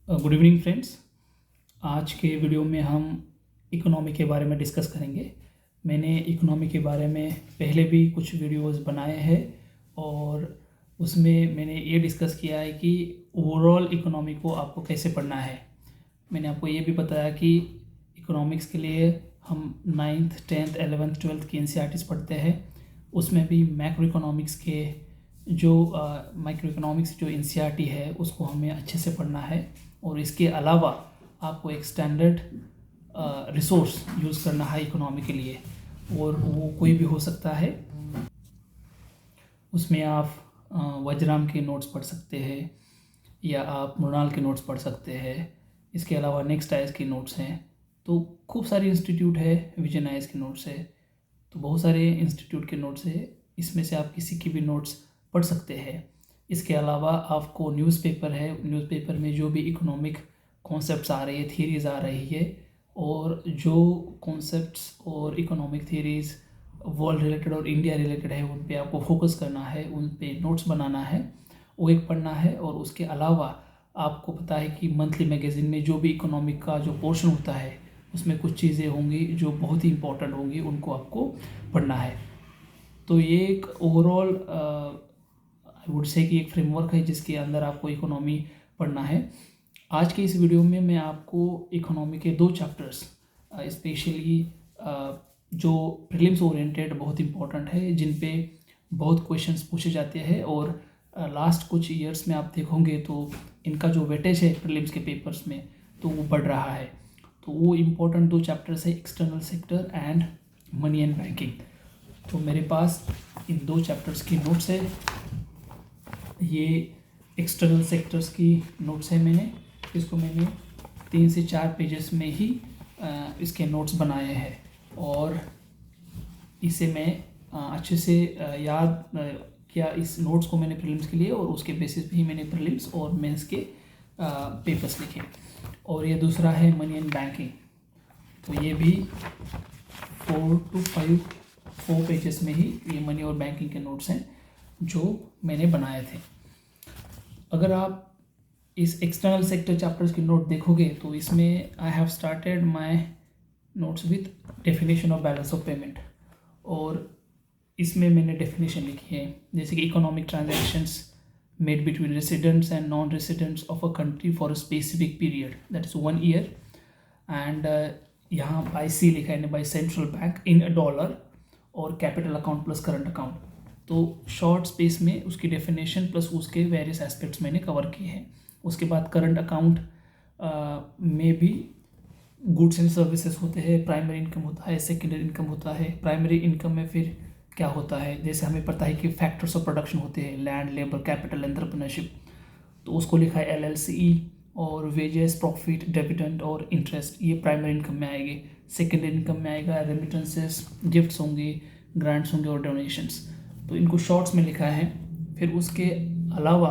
Good evening friends. आज के video में हम इकोनॉमी के बारे में डिस्कस करेंगे। मैंने इकोनॉमी के बारे में पहले भी कुछ वीडियोस बनाए हैं और उसमें मैंने ये डिस्कस किया है कि ओवरऑल इकोनॉमी को आपको कैसे पढ़ना है। मैंने आपको ये भी बताया कि इकोनॉमिक्स के लिए हम 9th 10th 11th 12th की NCERTs पढ़ते हैं। उसमें भी मैक्रो इकोनॉमिक्स के जो माइक्रो इकोनॉमिक्स जो NCERT है उसको हमें अच्छे से पढ़ना है। और इसके अलावा आपको एक स्टैंडर्ड रिसोर्स यूज़ करना है इकोनॉमी के लिए, और वो कोई भी हो सकता है। उसमें आप वज्राम के नोट्स पढ़ सकते हैं या आप मृणाल के नोट्स पढ़ सकते हैं। इसके अलावा नेक्स्ट आईएएस के नोट्स हैं, तो खूब सारे इंस्टीट्यूट है। विजन आईएएस के नोट्स है, तो बहुत सारे इंस्टीट्यूट के नोट्स है। इसमें से आप किसी की भी नोट्स पढ़ सकते हैं। इसके अलावा आपको न्यूज़पेपर है, न्यूज़पेपर में जो भी इकोनॉमिक कॉन्सेप्ट्स आ रही है, थियरीज़ आ रही है, और जो कॉन्सेप्ट्स और इकोनॉमिक थियरीज़ वर्ल्ड रिलेटेड और इंडिया रिलेटेड है उन पे आपको फोकस करना है, उन पे नोट्स बनाना है, वो एक पढ़ना है। और उसके अलावा आपको पता है कि मंथली मैगज़ीन में जो भी इकोनॉमिक का जो पोर्शन होता है उसमें कुछ चीज़ें होंगी जो बहुत ही इंपॉर्टेंट होंगी, उनको आपको पढ़ना है। तो ये एक ओवरऑल आई वुड से कि एक फ्रेमवर्क है जिसके अंदर आपको इकोनॉमी पढ़ना है। आज के इस वीडियो में मैं आपको इकोनॉमी के 2 चैप्टर्स स्पेशली जो प्रीलिम्स ओरिएंटेड बहुत इंपॉर्टेंट है, जिन पे बहुत क्वेश्चंस पूछे जाते हैं, और लास्ट कुछ ईयर्स में आप देखोगे तो इनका जो वेटेज है प्रीलिम्स के पेपर्स में तो वो बढ़ रहा है। तो वो इम्पोर्टेंट 2 चैप्टर्स है, external sector and money and banking. तो मेरे पास इन 2 चैप्टर्स की नोट्स है। ये एक्सटर्नल सेक्टर्स की नोट्स है। इसको मैंने 3 से 4 पेजेस में ही इसके नोट्स बनाए हैं, और इसे मैं अच्छे से याद किया। इस नोट्स को मैंने प्रीलिम्स के लिए, और उसके बेसिस पे ही मैंने प्रीलिम्स और मेंस के पेपर्स लिखे। और ये दूसरा है मनी एंड बैंकिंग, तो ये भी 4 पेजेस में ही ये मनी और बैंकिंग के नोट्स हैं जो मैंने बनाए थे। अगर आप इस एक्सटर्नल सेक्टर चैप्टर्स की नोट देखोगे तो इसमें I have started my notes with definition of balance of payment, और इसमें मैंने डेफिनेशन लिखी है जैसे कि economic transactions made between residents and non residents of a country for a specific period, that is 1 year, and यहाँ bye सी लिखा है बाय सेंट्रल बैंक इन $, और capital account plus current account. तो शॉर्ट स्पेस में उसकी डेफिनेशन प्लस उसके various aspects मैंने cover किए हैं। उसके बाद करंट अकाउंट में भी गुड्स एंड सर्विसेज होते हैं, प्राइमरी इनकम होता है, सेकेंडरी इनकम होता है। प्राइमरी इनकम में फिर क्या होता है, जैसे हमें पता है कि फैक्टर्स ऑफ प्रोडक्शन होते हैं, लैंड, लेबर, कैपिटल, एंटरप्रेन्योरशिप, तो उसको लिखा है LLCE। और वेजेस, प्रॉफिट, डिविडेंड और इंटरेस्ट, ये प्राइमरी इनकम में आएगी। सेकेंडरी इनकम में आएगा रेमिटेंसेस, गिफ्ट्स होंगे, ग्रांट्स होंगे और डोनेशंस, तो इनको शॉर्ट्स में लिखा है। फिर उसके अलावा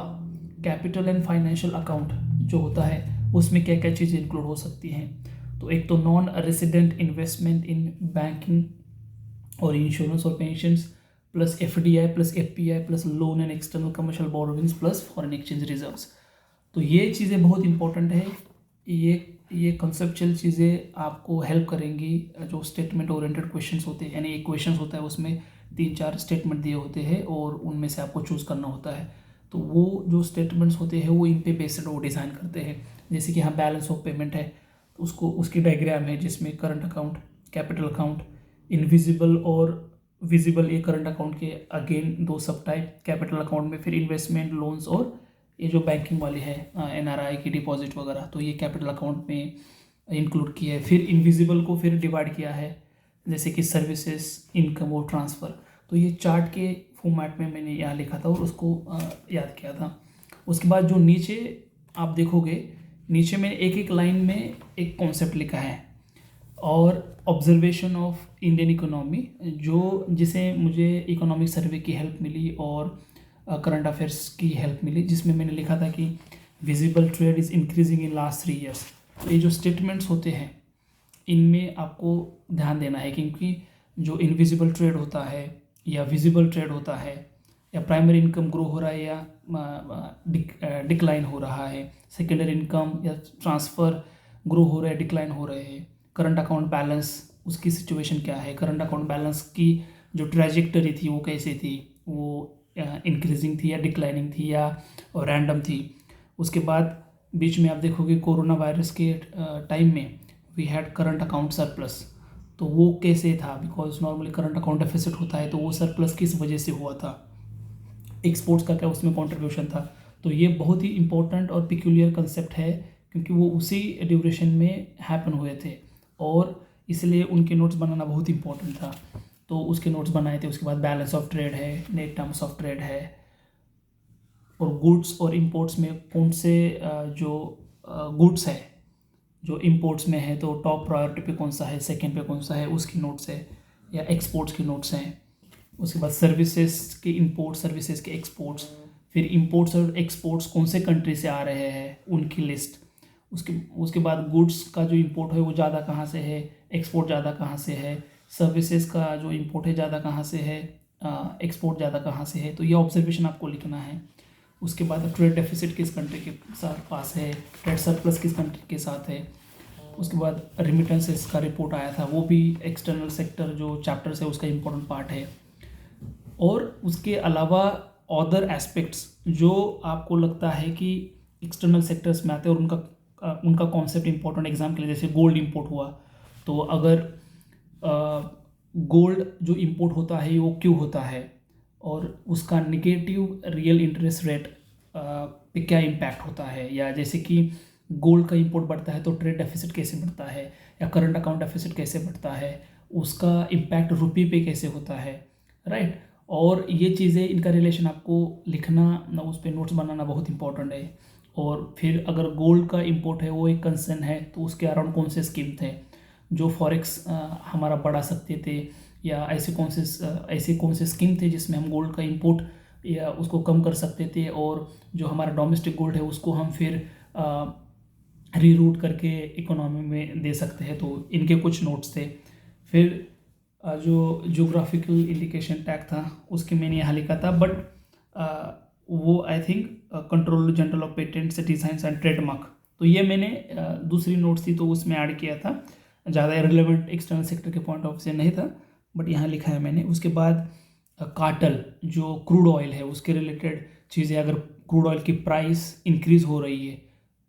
कैपिटल एंड फाइनेंशियल अकाउंट जो होता है उसमें क्या क्या चीज़ें इंक्लूड हो सकती हैं। तो एक तो non resident investment in banking और इंश्योरेंस और pensions, plus FDI plus FPI plus lone and external commercial borrowings plus foreign exchange reserves. तो ये चीज़ें बहुत इंपॉर्टेंट है। ये कंसेप्चुअल चीज़ें आपको हेल्प करेंगी। जो स्टेटमेंट ओरिएंटेड क्वेश्चंस होते हैं, यानी एक क्वेश्चन होता है उसमें 3-4 स्टेटमेंट दिए होते हैं और उनमें से आपको चूज़ करना होता है। तो वो जो स्टेटमेंट्स होते हैं वो इन पे बेस्ड वो डिज़ाइन करते हैं। जैसे कि यहाँ बैलेंस ऑफ पेमेंट है, उसको उसकी डायग्राम है जिसमें current account, capital account, invisible और विजिबल, ये करंट अकाउंट के अगेन 2 सब टाइप। कैपिटल अकाउंट में फिर इन्वेस्टमेंट, लोन्स, और ये जो बैंकिंग वाली है NRI की डिपॉजिट वगैरह, तो ये कैपिटल अकाउंट में इंक्लूड किया है। फिर इनविजिबल को फिर डिवाइड किया है जैसे कि सर्विसेज, इनकम और ट्रांसफ़र। तो ये चार्ट के फॉर्मेट में मैंने यहाँ लिखा था और उसको याद किया था। उसके बाद जो नीचे आप देखोगे, नीचे मैंने एक एक लाइन में एक कॉन्सेप्ट लिखा है, और ऑब्जर्वेशन ऑफ इंडियन इकोनॉमी, जिसे मुझे इकोनॉमिक सर्वे की हेल्प मिली और करंट अफेयर्स की हेल्प मिली, जिसमें मैंने लिखा था कि visible trade is increasing in last 3 years. तो ये जो स्टेटमेंट्स होते हैं इनमें आपको ध्यान देना है, क्योंकि जो इनविजिबल ट्रेड होता है या विजिबल ट्रेड होता है या प्राइमरी इनकम ग्रो हो रहा है या डिक्लाइन हो रहा है, सेकेंडरी इनकम या ट्रांसफ़र ग्रो हो रहा है डिक्लाइन हो रहे हैं, करंट अकाउंट बैलेंस उसकी सिचुएशन क्या है, करंट अकाउंट बैलेंस की जो ट्रैजेक्टरी थी वो कैसे थी, वो इंक्रीजिंग थी या डिक्लाइनिंग थी या रैंडम थी। उसके बाद बीच में आप देखोगे कोरोना वायरस के टाइम में we had current account surplus, तो वो कैसे था, because normally current account deficit होता है, तो वो सरप्लस किस वजह से हुआ था, एक्सपोर्ट्स का क्या उसमें कंट्रीब्यूशन था। तो ये बहुत ही इंपॉर्टेंट और पिक्यूलियर कंसेप्ट है क्योंकि वो उसी ड्यूरेशन में हैपन हुए थे और इसलिए उनके नोट्स बनाना बहुत इंपॉर्टेंट था। तो उसके नोट्स बनाए थे। उसके बाद बैलेंस ऑफ ट्रेड है, नेट टर्म्स ऑफ ट्रेड है, और गुड्स और इंपोर्ट्स में कौन से जो गुड्स है जो इंपोर्ट्स में है तो टॉप प्रायोरिटी पे कौन सा है, सेकंड पे कौन सा है, उसकी नोट्स है, या एक्सपोर्ट्स की नोट्स हैं। उसके बाद सर्विसेज के इंपोर्ट, सर्विसेज के एक्सपोर्ट्स, फिर इंपोर्ट्स और एक्सपोर्ट्स कौन से कंट्री से आ रहे हैं उनकी लिस्ट। उसके बाद गुड्स का जो इंपोर्ट है वो ज़्यादा कहाँ से है, एक्सपोर्ट ज़्यादा कहाँ से है, सर्विसेज का जो इंपोर्ट है ज़्यादा कहाँ से है, एक्सपोर्ट ज़्यादा कहाँ से है। तो ये ऑब्जर्वेशन आपको लिखना है। उसके बाद ट्रेड डेफिसिट किस कंट्री के साथ पास है, ट्रेड सरप्लस किस कंट्री के साथ है। उसके बाद रिमिटेंसेस का रिपोर्ट आया था, वो भी एक्सटर्नल सेक्टर जो चैप्टर्स है उसका इम्पोर्टेंट पार्ट है। और उसके अलावा अदर एस्पेक्ट्स जो आपको लगता है कि एक्सटर्नल सेक्टर्स में आते हैं और उनका कॉन्सेप्ट इंपॉर्टेंट, एग्जाम के लिए जैसे गोल्ड इंपोर्ट हुआ, तो अगर गोल्ड जो इंपोर्ट होता है वो क्यों होता है और उसका निगेटिव रियल इंटरेस्ट रेट पे क्या इम्पैक्ट होता है, या जैसे कि गोल्ड का इंपोर्ट बढ़ता है तो ट्रेड डेफिसिट कैसे बढ़ता है, या करंट अकाउंट डेफिसिट कैसे बढ़ता है, उसका इम्पैक्ट रुपये पे कैसे होता है, राइट। और ये चीज़ें, इनका रिलेशन आपको लिखना ना, उस पर नोट्स बनाना बहुत इंपॉर्टेंट है। और फिर अगर गोल्ड का इंपोर्ट है वो एक कंसर्न है तो उसके अराउंड कौन से स्कीम थे जो फॉरेक्स हमारा बढ़ा सकते थे, या ऐसे कौन से स्कीम थे जिसमें हम गोल्ड का इंपोर्ट या उसको कम कर सकते थे, और जो हमारा डोमेस्टिक गोल्ड है उसको हम फिर रीरूट करके इकोनॉमी में दे सकते हैं। तो इनके कुछ नोट्स थे। फिर जो जियोग्राफिकल इंडिकेशन टैग था उसके मैंने यहाँ लिखा था, बट वो I think controller general of patents, designs and trademark, तो ये मैंने दूसरी नोट्स थी तो उसमें ऐड किया था, ज़्यादा रिलेवेंट एक्सटर्नल सेक्टर के पॉइंट ऑफ से नहीं था, बट यहाँ लिखा है मैंने। उसके बाद कार्टल जो क्रूड ऑयल है उसके रिलेटेड चीज़ें, अगर क्रूड ऑयल की प्राइस इंक्रीज़ हो रही है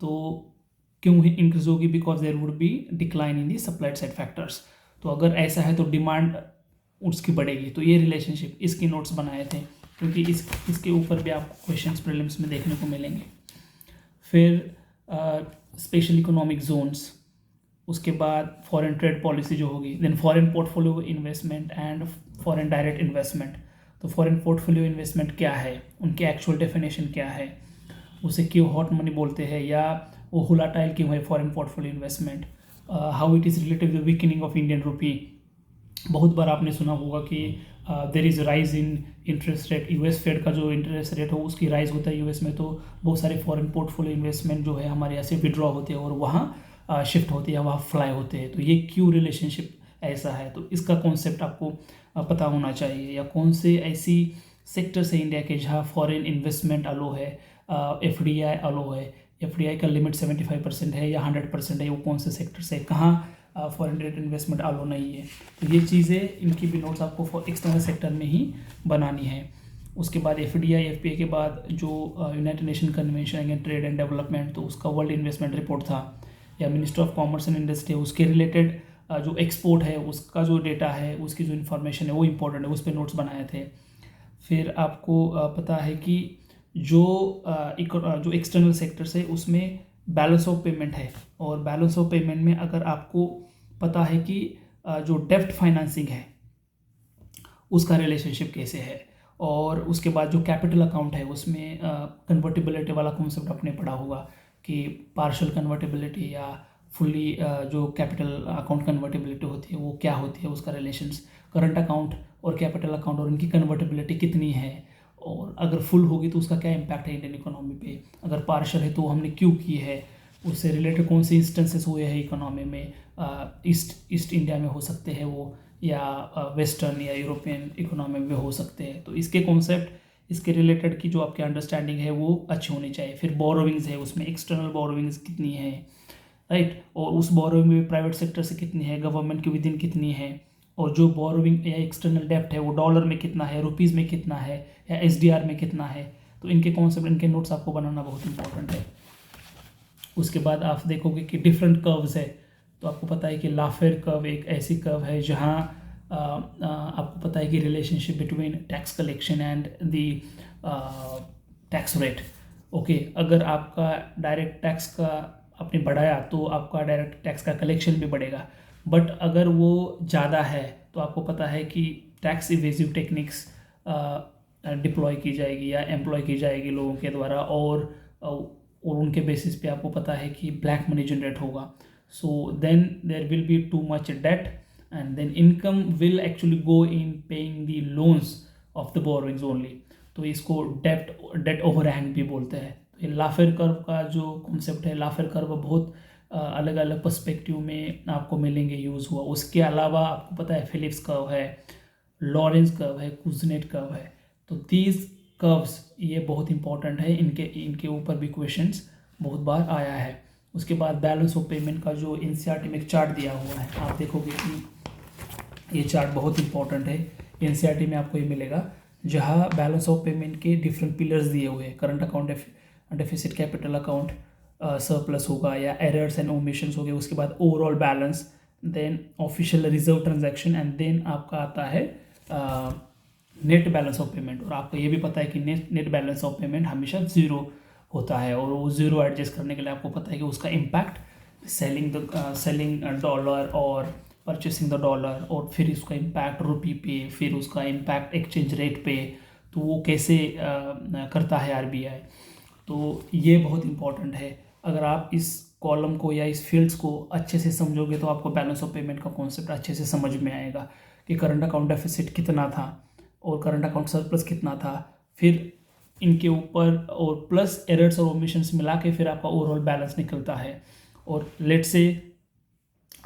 तो क्यों ही इंक्रीज होगी, because there would be decline in the supplied side factors. तो अगर ऐसा है तो डिमांड उसकी बढ़ेगी। तो ये रिलेशनशिप, इसके नोट्स बनाए थे क्योंकि इसके ऊपर भी आपको क्वेश्चंस प्रीलिम्स में देखने को मिलेंगे। फिर स्पेशल इकोनॉमिक जोन्स, उसके बाद फॉरेन ट्रेड पॉलिसी जो होगी, then foreign portfolio investment and foreign direct investment. तो फॉरेन पोर्टफोलियो इन्वेस्टमेंट क्या है, उनकी एक्चुअल डेफिनेशन क्या है, उसे क्यों हॉट मनी बोलते हैं, या वो हुलाटाइल क्यों है foreign portfolio investment, how it is related with weakening of Indian rupee. बहुत बार आपने सुना होगा कि there is rise in interest rate, US Fed का जो इंटरेस्ट रेट हो उसकी राइज होता है यूएस में, तो बहुत सारे फॉरेन पोर्टफोलियो इन्वेस्टमेंट जो है हमारे यहाँ से विड्रॉ होते हैं और वहाँ शिफ्ट होते हैं, वहाँ फ्लाई होते हैं। तो ये क्यों रिलेशनशिप ऐसा है, तो इसका कॉन्सेप्ट आपको पता होना चाहिए। या कौन से ऐसी सेक्टर्स है इंडिया के जहाँ फॉरेन इन्वेस्टमेंट अलो है, एफडीआई अलो है, एफडीआई का लिमिट 75% है या 100% है, वो कौन से सेक्टर से, कहाँ फॉरेन डायरेक्ट इन्वेस्टमेंट अलो नहीं है। तो ये चीज़ें, इनकी भी नोट्स आपको एक्सटर्नल सेक्टर में ही बनानी है। उसके बाद एफडीआई एफपीए के बाद जो United nation convention against trade and development, तो उसका वर्ल्ड इन्वेस्टमेंट रिपोर्ट था, या minister of commerce and industry उसके रिलेटेड जो एक्सपोर्ट है उसका जो डेटा है, उसकी जो इन्फॉर्मेशन है वो इंपॉर्टेंट है, उस पर नोट्स बनाए थे। फिर आपको पता है कि जो एक्सटर्नल सेक्टर्स है उसमें बैलेंस ऑफ पेमेंट है, और बैलेंस ऑफ पेमेंट में अगर आपको पता है कि जो डेप्ट फाइनेंसिंग है उसका रिलेशनशिप कैसे है, और उसके बाद जो कैपिटल अकाउंट है उसमें कन्वर्टिबिलिटी वाला कॉन्सेप्ट आपने पढ़ा होगा कि पार्शियल कन्वर्टिबिलिटी या फुल्ली जो कैपिटल अकाउंट कन्वर्टिबिलिटी होती है वो क्या होती है, उसका रिलेशंस करंट अकाउंट और कैपिटल अकाउंट और इनकी कन्वर्टिबिलिटी कितनी है, और अगर फुल होगी तो उसका क्या इम्पैक्ट है इंडियन इकोनॉमी पे, अगर पार्शियल है तो हमने क्यों की है, उससे रिलेटेड कौन से इंस्टेंसेस हुए हैं इकोनॉमी में, ईस्ट इंडिया में हो सकते हैं वो, या वेस्टर्न या यूरोपियन इकोनॉमी में हो सकते हैं। तो इसके कॉन्सेप्ट, इसके रिलेटेड की जो आपकी अंडरस्टैंडिंग है वो अच्छी होनी चाहिए। फिर बोरोविंग्स है, उसमें एक्सटर्नल बोरोविंग्स कितनी है, राइट, और उस बोरोविंग में प्राइवेट सेक्टर से कितनी है, गवर्नमेंट के विद इन कितनी है, और जो बोरोविंग या एक्सटर्नल डेप्ट है वो डॉलर में कितना है, रुपीज़ में कितना है, या एसडीआर में कितना है। तो इनके कॉन्सेप्ट, इनके नोट्स आपको बनाना बहुत इंपॉर्टेंट है। उसके बाद आप देखोगे कि डिफरेंट कर्व्स है, तो आपको पता है कि लाफेर कर्व एक ऐसी कर्व है जहाँ आपको पता है कि relationship between tax collection and the tax rate. Okay, अगर आपका डायरेक्ट टैक्स का आपने बढ़ाया तो आपका डायरेक्ट टैक्स का कलेक्शन भी बढ़ेगा, बट अगर वो ज़्यादा है तो आपको पता है कि टैक्स इवेजिव टेक्निक्स डिप्लॉय की जाएगी या एम्प्लॉय की जाएगी लोगों के द्वारा, और उनके बेसिस पे आपको पता है कि ब्लैक मनी जनरेट होगा। So then there will be too much debt and then income will actually go in paying the loans of the borrowings only. तो इसको डेट ओवरहैंग भी बोलते हैं। तो ये लाफेर कर्व का जो कॉन्सेप्ट है, लाफेर कर्व बहुत अलग अलग पर्सपेक्टिव में आपको मिलेंगे यूज़ हुआ। उसके अलावा आपको पता है फिलिप्स कर्व है, लॉरेंस कर्व है, कुजनेट कर्व है। तो दीज कर्व्स ये बहुत इंपॉर्टेंट है, इनके ऊपर भी क्वेश्चंस बहुत बार आया है। उसके बाद बैलेंस ऑफ पेमेंट का जो एनसीईआरटी में एक चार्ट दिया हुआ है, आप देखोगे कि ये चार्ट बहुत इंपॉर्टेंट है। एनसीईआरटी में आपको ये मिलेगा जहाँ बैलेंस ऑफ पेमेंट के डिफरेंट पिलर्स दिए हुए हैं। Current account, deficit, capital account, surplus होगा या एरर्स एंड ओमिशंस हो गए। उसके बाद overall balance, then official reserve transaction, and then आपका आता है नेट बैलेंस ऑफ पेमेंट। और आपको ये भी पता है कि नेट बैलेंस ऑफ पेमेंट हमेशा ज़ीरो होता है, और वो ज़ीरो एडजस्ट करने के लिए आपको पता है कि उसका इम्पैक्ट सेलिंग डॉलर और परचेसिंग द डॉलर, और फिर उसका इम्पैक्ट रुपी पे, फिर उसका इम्पैक्ट एक्सचेंज रेट पे, तो वो कैसे करता है आरबीआई। तो ये बहुत इंपॉर्टेंट है। अगर आप इस कॉलम को या इस फील्ड्स को अच्छे से समझोगे तो आपको बैलेंस ऑफ पेमेंट का कॉन्सेप्ट अच्छे से समझ में आएगा कि करंट अकाउंट डेफिसिट कितना था और करंट अकाउंट सरप्लस कितना था, फिर इनके ऊपर और प्लस एरर्स और ओमिशंस मिला के फिर आपका ओवरऑल बैलेंस निकलता है। और लेट से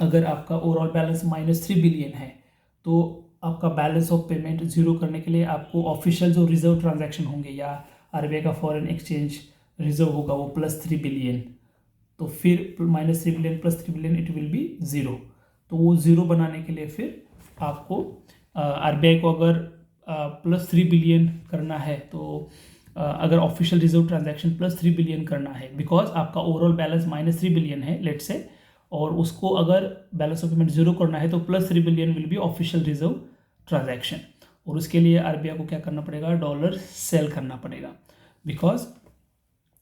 अगर आपका ओवरऑल बैलेंस -3 बिलियन है तो आपका बैलेंस ऑफ पेमेंट ज़ीरो करने के लिए आपको ऑफिशियल जो रिजर्व ट्रांजैक्शन होंगे या आरबीआई का फॉरेन एक्सचेंज रिजर्व होगा वो +3 बिलियन, तो फिर -3 billion +3 billion it will be zero. तो वो ज़ीरो बनाने के लिए फिर आपको आरबीआई को अगर +3 बिलियन करना है तो अगर ऑफिशियल रिजर्व ट्रांजैक्शन +3 बिलियन करना है, बिकॉज आपका ओवरऑल बैलेंस -3 बिलियन है लेट से, और उसको अगर बैलेंस ऑफ पेमेंट ज़ीरो करना है तो +3 billion will be official reserve transaction. और उसके लिए आरबीआई को क्या करना पड़ेगा, डॉलर सेल करना पड़ेगा, बिकॉज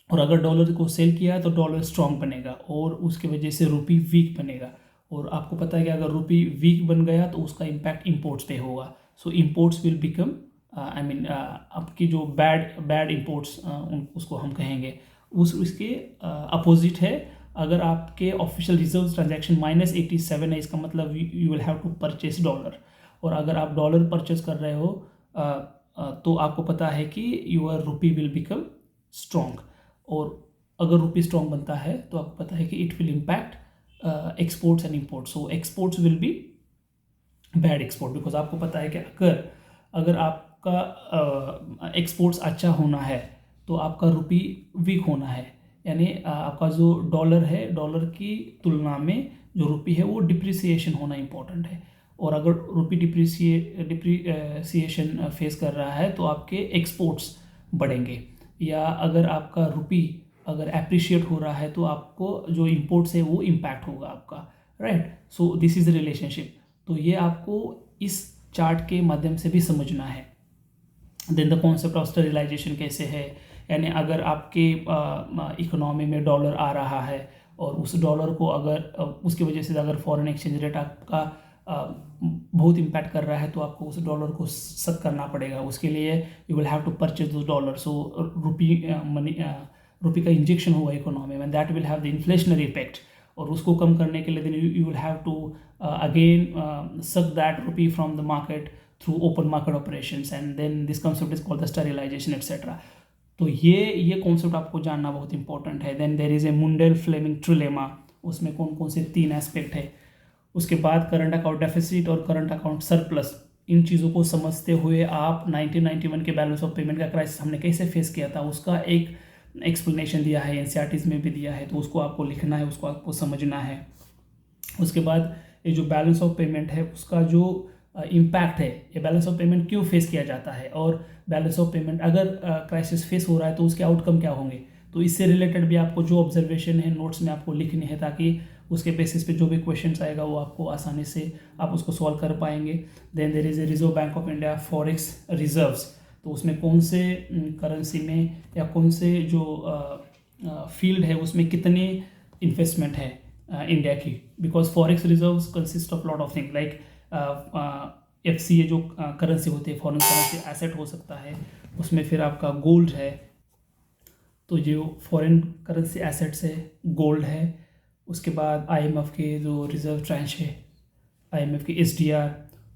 और अगर डॉलर को सेल किया है तो डॉलर स्ट्रॉन्ग बनेगा और उसकी वजह से रुपी वीक बनेगा। और आपको पता है कि अगर रुपी वीक बन गया तो उसका इम्पैक्ट इंपोर्ट्स पे होगा। सो इंपोर्ट्स विल बिकम आपकी जो बैड इंपोर्ट्स उसको हम कहेंगे, उसके अपोजिट है। अगर आपके ऑफिशियल रिजर्व ट्रांजैक्शन -87 है, इसका मतलब you will have to purchase dollar. और अगर आप डॉलर परचेस कर रहे हो तो आपको पता है कि your rupee will become strong. और अगर रुपी स्ट्रॉन्ग बनता है तो आपको पता है कि it will impact exports and imports. So exports will be bad export, because आपको पता है कि अगर आपका एक्सपोर्ट्स अच्छा होना है तो आपका रुपी वीक होना है, यानी आपका जो डॉलर है, डॉलर की तुलना में जो रुपी है वो डिप्रिसिएशन होना इम्पोर्टेंट है। और अगर रुपी डिप्रिसिएशन फेस कर रहा है तो आपके एक्सपोर्ट्स बढ़ेंगे, या अगर आपका रुपी अगर एप्रिशिएट हो रहा है तो आपको जो इंपोर्ट्स है वो इम्पैक्ट होगा आपका, right. So this is the relationship. तो ये आपको इस चार्ट के माध्यम से भी समझना है। Then the concept of sterilization कैसे है, यानी अगर आपके इकोनॉमी में डॉलर आ रहा है और उस डॉलर को अगर उसकी वजह से अगर फॉरेन एक्सचेंज रेट आपका बहुत इम्पैक्ट कर रहा है तो आपको उस डॉलर को सक करना पड़ेगा। उसके लिए you will have to purchase दो डॉलर। सो रुपी का इंजेक्शन होगा इकोनॉमी में, that will have the inflationary effect. और उसको कम करने के लिए then you will have to again suck that rupee from the market through open market operations, and then this concept is called the sterilisation etcetera. तो ये concept आपको जानना बहुत इंपॉर्टेंट है। Then there is a Mundell Fleming ट्रिलेमा, उसमें कौन कौन से 3 एस्पेक्ट है। उसके बाद करंट अकाउंट डेफिसिट और करंट अकाउंट सरप्लस, इन चीज़ों को समझते हुए आप 1991 के बैलेंस ऑफ पेमेंट का क्राइसिस हमने कैसे फेस किया था उसका एक एक्सप्लेनेशन दिया है, एनसीईआरटीज़ में भी दिया है, तो उसको आपको लिखना है, उसको आपको समझना है। उसके बाद ये जो बैलेंस ऑफ पेमेंट है उसका जो इम्पैक्ट है, ये बैलेंस ऑफ पेमेंट क्यों फेस किया जाता है, और बैलेंस ऑफ पेमेंट अगर क्राइसिस फेस हो रहा है तो उसके आउटकम क्या होंगे, तो इससे रिलेटेड भी आपको जो ऑब्जर्वेशन है नोट्स में आपको लिखनी है, ताकि उसके बेसिस पे जो भी क्वेश्चंस आएगा वो आपको आसानी से आप उसको सॉल्व कर पाएंगे। Then there is a reserve bank of India forex reserves, तो उसमें कौन से करेंसी में या कौन से जो फील्ड है उसमें कितनी इन्वेस्टमेंट है इंडिया की, because forex reserves consist of lot of thing like FCA जो करेंसी होती है, फॉरेन करेंसी एसेट हो सकता है, उसमें फिर आपका गोल्ड है, तो जो फॉरेन करेंसी एसेट्स है गोल्ड है, उसके बाद IMF के जो रिजर्व ट्रांच है, IMF की SDR,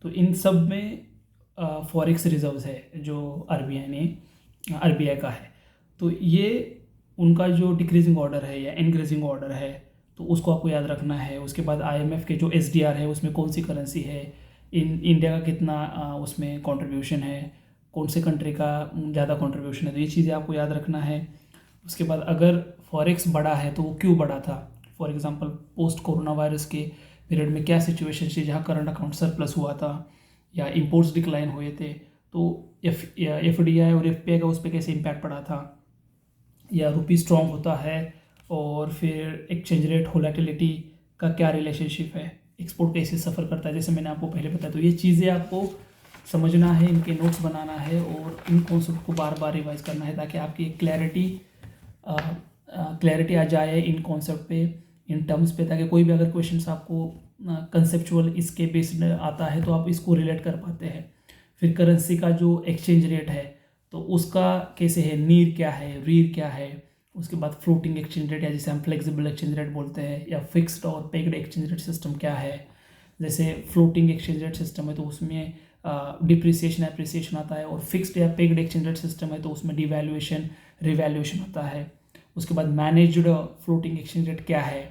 तो इन सब में फॉरेक्स रिजर्व्स है जो RBI का है, तो ये उनका जो डिक्रीजिंग ऑर्डर है या इंक्रीजिंग ऑर्डर है, तो उसको आपको याद रखना है। उसके बाद IMF के जो SDR है उसमें कौन सी करेंसी है, इंडिया का कितना उसमें कंट्रीब्यूशन है, कौन से कंट्री का ज़्यादा कंट्रीब्यूशन है, तो ये चीज़ें आपको याद रखना है। उसके बाद अगर फॉरेक्स बढ़ा है तो वो क्यों बढ़ा था, for example post corona virus के पीरियड में क्या सिचुएशन थी जहाँ करंट अकाउंट सरप्लस हुआ था या इम्पोर्ट्स डिक्लाइन हुए थे, तो FDI और FPI का उस पर कैसे इम्पैक्ट पड़ा था, या रुपी स्ट्रॉन्ग होता है और फिर एक्सचेंज रेट वोलेटिलिटी का क्या रिलेशनशिप है, एक्सपोर्ट कैसे सफ़र करता है, जैसे मैंने आपको पहले बताया। तो ये चीज़ें आपको समझना है, इनके नोट्स बनाना है और इन कॉन्सेप्ट को बार बार रिवाइज करना है, ताकि आपकी क्लैरिटी आ जाए इन कॉन्सेप्ट पे, इन टर्म्स पे, ताकि कोई भी अगर क्वेश्चंस आपको कंसेप्चुअल इसके बेस्ड आता है तो आप इसको रिलेट कर पाते हैं। फिर करेंसी का जो एक्सचेंज रेट है तो उसका कैसे है, नीर क्या है, रीर क्या है, उसके बाद फ्लोटिंग एक्सचेंज रेट या जिसे हम फ्लेक्सिबल एक्सचेंज रेट बोलते हैं, या फिक्स्ड और पेग्ड एक्सचेंज रेट सिस्टम क्या है। जैसे फ्लोटिंग एक्सचेंज रेट सिस्टम है तो उसमें डिप्रिसिएशन एप्रिसिएशन आता है, और फिक्स्ड या पेग्ड एक्सचेंज रेट सिस्टम है तो उसमें डिवैल्यूएशन रिवैल्यूएशन होता है। उसके बाद मैनेज्ड फ्लोटिंग एक्सचेंज रेट क्या है,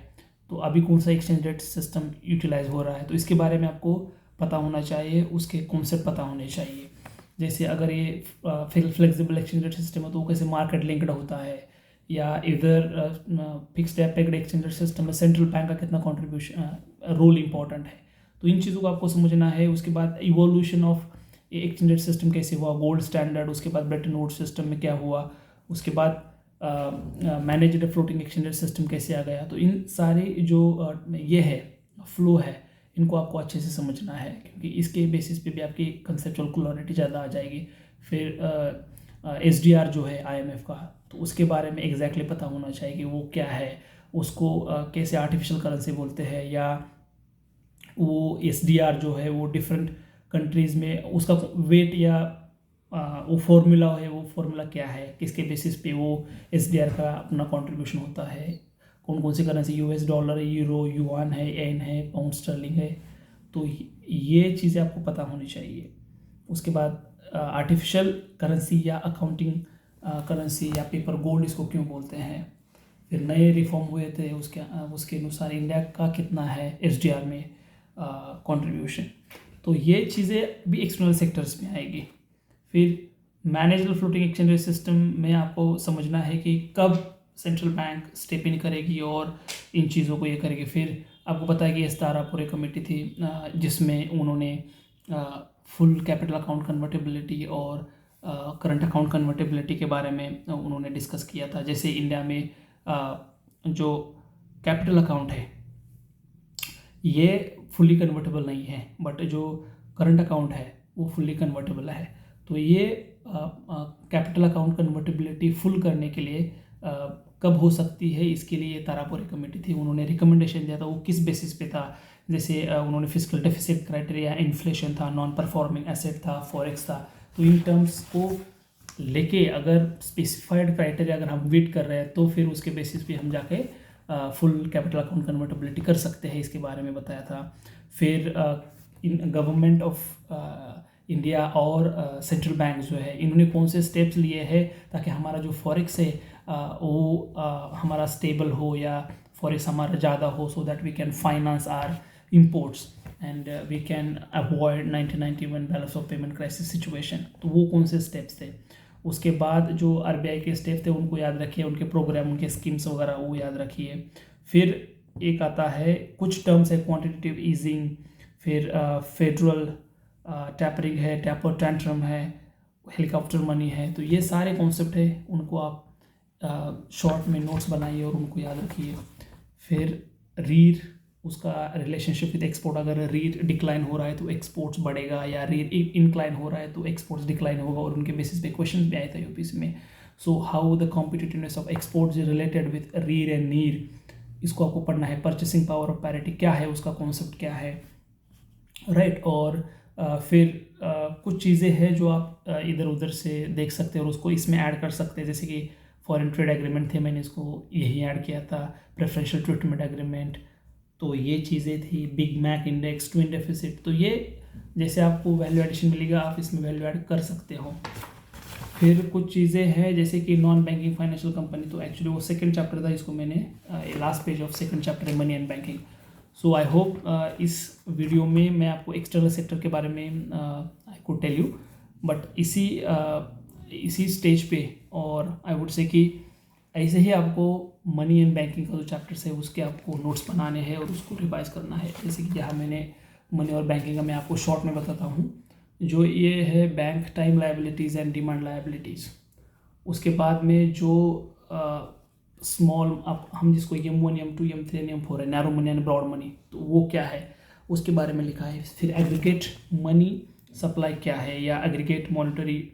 तो अभी कौन सा एक्सचेंज रेट सिस्टम यूटिलाइज हो रहा है, तो इसके बारे में आपको पता होना चाहिए, उसके कॉन्सेप्ट पता होने चाहिए। जैसे अगर ये फ्लेक्सिबल एक्सचेंज रेट सिस्टम है तो वो कैसे मार्केट लिंक्ड होता है, या इधर फिक्स्ड या पेग्ड एक्सचेंज रेट सिस्टम में सेंट्रल बैंक का कितना कॉन्ट्रीब्यूशन रोल इंपॉर्टेंट है, तो इन चीज़ों को आपको समझना है। उसके बाद evolution of exchange rate system कैसे हुआ, गोल्ड स्टैंडर्ड, उसके बाद ब्रेटन वुड्स सिस्टम में क्या हुआ, उसके बाद managed floating exchange rate system कैसे आ गया, तो इन सारे जो ये है फ्लो है, इनको आपको अच्छे से समझना है, क्योंकि इसके बेसिस पे भी आपकी कंसेप्चुअल क्लैरिटी ज़्यादा आ जाएगी। फिर SDR जो है IMF का, तो उसके बारे में एग्जैक्टली पता होना चाहिए कि वो क्या है, उसको कैसे आर्टिफिशियल करेंसी बोलते हैं, या वो SDR जो है वो डिफरेंट कंट्रीज़ में उसका वेट या वो फॉर्मूला है, वो फॉर्मूला क्या है, किसके बेसिस पे वो SDR का अपना कंट्रीब्यूशन होता है, कौन कौन सी करेंसी, US डॉलर है, यूरो, युआन है, एन है, पाउंड स्टर्लिंग है, तो ये चीज़ें आपको पता होनी चाहिए। उसके बाद आर्टिफिशियल करेंसी या अकाउंटिंग करेंसी या पेपर गोल्ड इसको क्यों बोलते हैं, फिर नए रिफॉर्म हुए थे उसके अनुसार इंडिया का कितना है SDR में कंट्रीब्यूशन, तो ये चीज़ें भी एक्सटर्नल सेक्टर्स में आएगी। फिर managed floating exchange rate system में आपको समझना है कि कब सेंट्रल बैंक स्टेप इन करेगी और इन चीज़ों को ये करेगी। फिर आपको पता है कि तारापुरे कमेटी थी जिसमें उन्होंने फुल कैपिटल अकाउंट कन्वर्टेबिलिटी और करंट अकाउंट कन्वर्टेबिलिटी के बारे में उन्होंने डिस्कस किया था। जैसे इंडिया में जो कैपिटल अकाउंट है ये फुली कन्वर्टेबल नहीं है, बट जो करंट अकाउंट है वो फुली कन्वर्टेबल है। तो ये कैपिटल अकाउंट कन्वर्टेबिलिटी फुल करने के लिए कब हो सकती है, इसके लिए तारापुरे कमेटी थी, उन्होंने रिकमेंडेशन दिया था। वो किस बेसिस पे था, जैसे उन्होंने फिस्कल डेफिसिट क्राइटेरिया, इन्फ्लेशन था, नॉन परफॉर्मिंग एसेट था, फॉरेक्स था, तो इन टर्म्स को लेके अगर स्पेसिफाइड क्राइटेरिया अगर हम मीट कर रहे हैं तो फिर उसके बेसिस पे हम जाके फुल कैपिटल अकाउंट कन्वर्टेबिलिटी कर सकते हैं, इसके बारे में बताया था। फिर इन गवर्नमेंट ऑफ इंडिया और सेंट्रल बैंक जो है इन्होंने कौन से स्टेप्स लिए हैं ताकि हमारा जो फॉरेक्स है वो हमारा स्टेबल हो या फॉरेक्स हमारा ज़्यादा हो, so that we can finance our imports. And we can avoid 1991 balance of payment crisis situation. तो वो कौन से स्टेप्स थे। उसके बाद जो आरबीआई के स्टेप थे उनको याद रखिए, उनके प्रोग्राम, उनके स्कीम्स वगैरह वो याद रखिए। फिर एक आता है कुछ टर्म्स है, क्वांटिटेटिव ईजिंग, फिर फेडरल टैपरिंग है, टैपर टैंट्रम है, हेलीकॉप्टर मनी है। तो ये सारे कॉन्सेप्ट है, उनको आप शॉर्ट में नोट्स बनाइए और उनको याद रखिए। फिर रीर, उसका रिलेशनशिप विद एक्सपोर्ट, अगर रीर डिक्लाइन हो रहा है तो एक्सपोर्ट्स बढ़ेगा, या रीर इंक्लाइन हो रहा है तो एक्सपोर्ट्स डिक्लाइन होगा, और उनके बेसिस पे क्वेश्चन भी आए थे यूपीएससी में। So how the competitiveness of exports is related with REER and NEER, इसको आपको पढ़ना है। परचेसिंग पावर ऑफ पैरिटी क्या है, उसका कॉन्सेप्ट क्या है, राइट। और फिर कुछ चीज़ें हैं जो आप इधर उधर से देख सकते हैं और उसको इसमें ऐड कर सकते हैं, जैसे कि फॉरेन ट्रेड एग्रीमेंट थे, मैंने इसको यही ऐड किया था, प्रेफरेंशियल ट्रीटमेंट एग्रीमेंट। तो ये चीज़ें थी, Big Mac index, twin deficit. तो ये जैसे आपको वैल्यू एडिशन मिलेगा आप इसमें वैल्यू ऐड कर सकते हो। फिर कुछ चीज़ें हैं जैसे कि नॉन बैंकिंग फाइनेंशियल कंपनी, तो एक्चुअली वो सेकंड चैप्टर था, इसको मैंने last page of second chapter है money and banking. So I hope इस वीडियो में मैं आपको एक्सटर्नल सेक्टर के बारे में I could tell you, but इसी स्टेज पे, और आई वुड से कि ऐसे ही आपको मनी एंड बैंकिंग का जो चैप्टर्स है उसके आपको नोट्स बनाने हैं और उसको रिवाइज करना है। जैसे कि जहाँ मैंने मनी और बैंकिंग का मैं आपको शॉर्ट में बताता हूँ, जो ये है bank time liabilities and demand liabilities. उसके बाद में जो स्मॉल, अब हम जिसको M1, M2, M3, M4 है, narrow money and broad money, तो वो क्या है उसके बारे में लिखा है। फिर एग्रीगेट मनी सप्लाई क्या है, या एग्रीगेट मॉनिटरी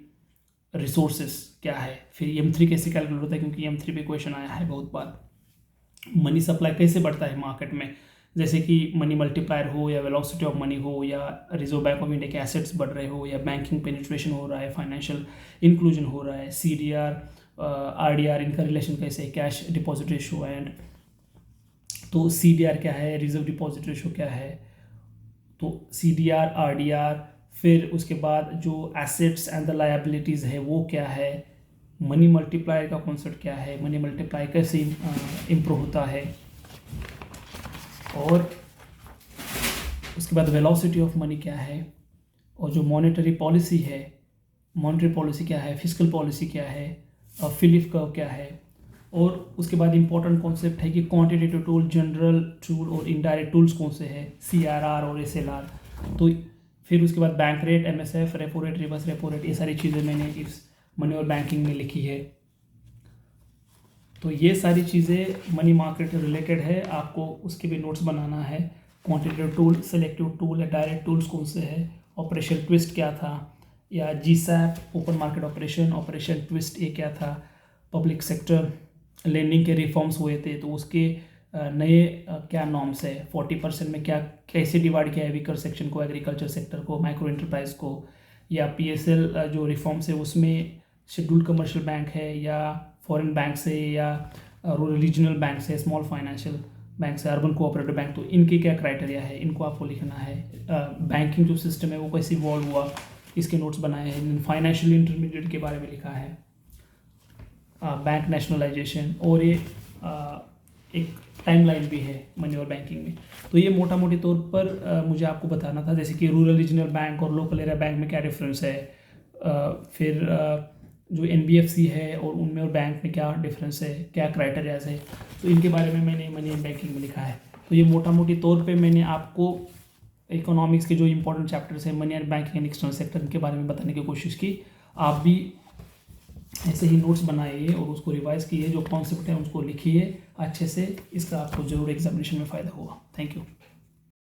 रिसोर्सेस क्या है। फिर M3 कैसे कैलकुलेट होता है, क्योंकि M3 पे क्वेश्चन आया है बहुत बार। मनी सप्लाई कैसे बढ़ता है मार्केट में, जैसे कि मनी मल्टीप्लायर हो, या वेलोसिटी ऑफ मनी हो, या रिजर्व बैंक ऑफ इंडिया के एसेट्स बढ़ रहे हो, या बैंकिंग पेनिट्रेशन हो रहा है, फाइनेंशियल इंक्लूजन हो रहा है, CDR RDR, इनका रिलेशन कैसे है, कैश डिपॉजिट रेशो एंड, तो CDR क्या है, रिजर्व डिपॉजिट रेशो क्या है, तो CDR RDR। फिर उसके बाद जो एसेट्स एंड द लायबिलिटीज़ है वो क्या है, मनी मल्टीप्लायर का कॉन्सेप्ट क्या है, मनी मल्टीप्लायर कैसे इम्प्रूव होता है, और उसके बाद वेलोसिटी ऑफ मनी क्या है, और जो मॉनेटरी पॉलिसी है, मॉनेटरी पॉलिसी क्या है, फिस्कल पॉलिसी क्या है, और फिलिप कर्व क्या है। और उसके बाद इंपॉर्टेंट कॉन्सेप्ट है कि क्वांटिटेटिव टूल, जनरल टूल और इनडायरेक्ट टूल्स कौन से हैं, CRR और SLR। तो फिर उसके बाद bank rate, MSF, repo rate, reverse repo rate, ये सारी चीज़ें मैंने इस मनी और बैंकिंग में लिखी है। तो ये सारी चीज़ें मनी मार्केट रिलेटेड है, आपको उसके भी नोट्स बनाना है। Quantitative tool, selective tool, direct tools कौन से हैं, ऑपरेशन ट्विस्ट क्या था, या GSAP open market operation twist ये क्या था, पब्लिक सेक्टर लेंडिंग के रिफॉर्म्स हुए थे तो उसके नए क्या नॉर्म्स है, 40% में क्या कैसे डिवाइड किया है एग्रीकल्चर सेक्शन को, एग्रीकल्चर सेक्टर को, माइक्रो एंटरप्राइज को, या PSL जो रिफॉर्म्स है उसमें शेड्यूल्ड कमर्शियल बैंक है, या फॉरेन बैंक से, या रीजनल बैंक से, स्मॉल फाइनेंशियल बैंक से, अर्बन कोऑपरेटिव बैंक, तो इनके क्या क्राइटेरिया है, इनको आपको लिखना है। बैंकिंग जो सिस्टम है वो कैसे इवॉल्व हुआ, इसके नोट्स बनाए हैं। फाइनेंशियल इंटरमीडिएट के बारे में लिखा है, बैंक नेशनलाइजेशन, और ये एक टाइमलाइन भी है मनी और बैंकिंग में। तो ये मोटा मोटी तौर पर मुझे आपको बताना था, जैसे कि रूरल रीजनल बैंक और लोकल एरिया बैंक में क्या डिफरेंस है, फिर जो NBFC है और उनमें और बैंक में क्या डिफरेंस है, क्या क्राइटेरियाज है, तो इनके बारे में मैंने मनी एंड बैंकिंग में लिखा है। तो ये मोटा मोटी तौर पे मैंने आपको इकोनॉमिक्स के जो इंपॉर्टेंट चैप्टर्स हैं money and banking and external sector के बारे में बताने की कोशिश की। आप भी ऐसे ही नोट्स बनाइए और उसको रिवाइज कीजिए, जो कॉन्सेप्ट है उसको लिखिए अच्छे से, इसका आपको जरूर एग्जामिनेशन में फ़ायदा होगा। Thank you.